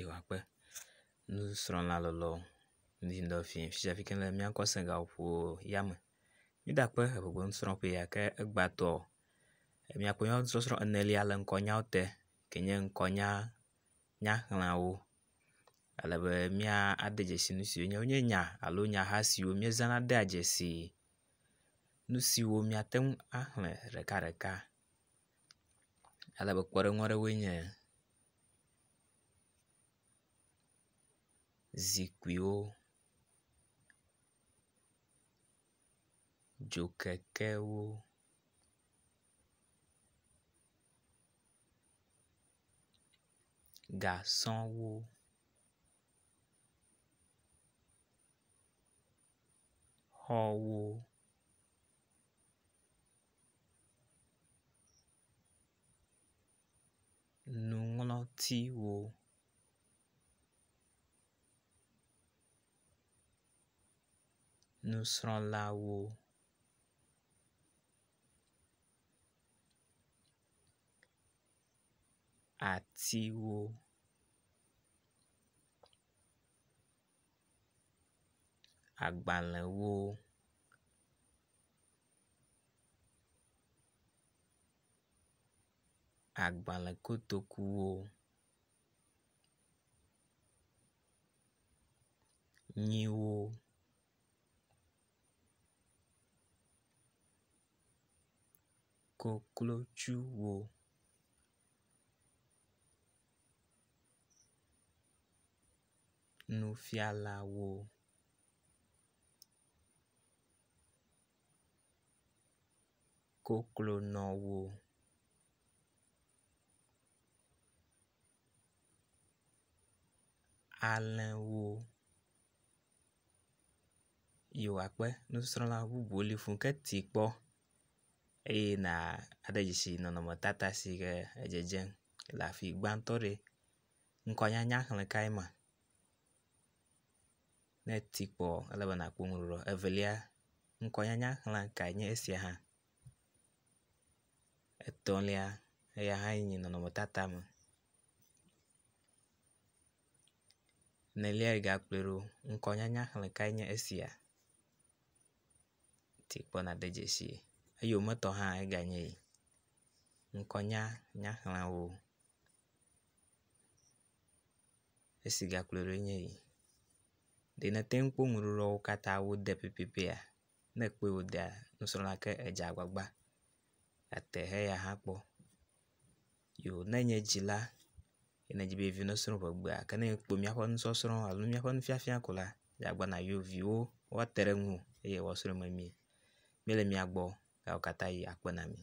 Iwakpe nusrɔ̃lã lɔlɔ ŋdɔ fiafi ke le míakɔ segaƒo yame. Mídakpe eƒoƒo nusrɔ̃ƒe ya ke egbãtɔ míakpɔ sɔsrɔ̃ enelia le ŋkɔnyawo te ke nye ŋkɔnya nyaxlãwo alebe míade dzesi nu siwo nye nya alo nyaha siwo míezãna dea dzesi nu siwo míate ŋu axlẽ ɖekaɖeka alebe kpɔɖeŋu aɖewoe nye zikpuiwo, dzokekewo, gasɔwo, xɔwo, nuŋlɔtiwo, nusrɔ̃lawo, atiwo, agbalẽwo, agbalẽkotokuwo, nyiwo, koklotuwo, nufialawo, koklonɔwo, alẽwo, yiwakpe nusrɔ̃la bubuwo li fũu ke ti kpɔ eye nàde dzesi nɔnɔmetata si ke edzedzem le afi gbãtɔ ɖe ŋkɔnyanya xlẽ kae ma. Ne eti kpɔ ele be nakpɔ ŋuɖuɖu. Evelia ŋkɔnyanya xlẽ kae nye esia hã. Etɔ̃lia eya hã nye nɔnɔmetata me. Nelia yi gakplɔe ɖo ŋkɔnyanya xlẽ kae nye esia. Ti kpɔ nàde dzesi. Eyometɔ hã eganye ŋkɔnyanya xlẽwo. Esi gakplɔe ɖo nye yi. Ɖe nete ŋu kpɔ ŋuɖuɖuawo katã wode pɛpɛpɛa ne kpɔe wodea nusrɔ̃la ke edze agbagba ate heya hã kpɔ. Yo ne nye dzila nedzi be yevi nesrɔ̃ ʋegbea ke ne ekpɔ míaƒe nusɔsrɔ̃ alo míaƒe nufiafia ko la dze agbagba yewoviwo woate ɖe ŋu eye woasrɔ̃ memie. Míele mia gbɔ, yawo katã yi akpe na mi.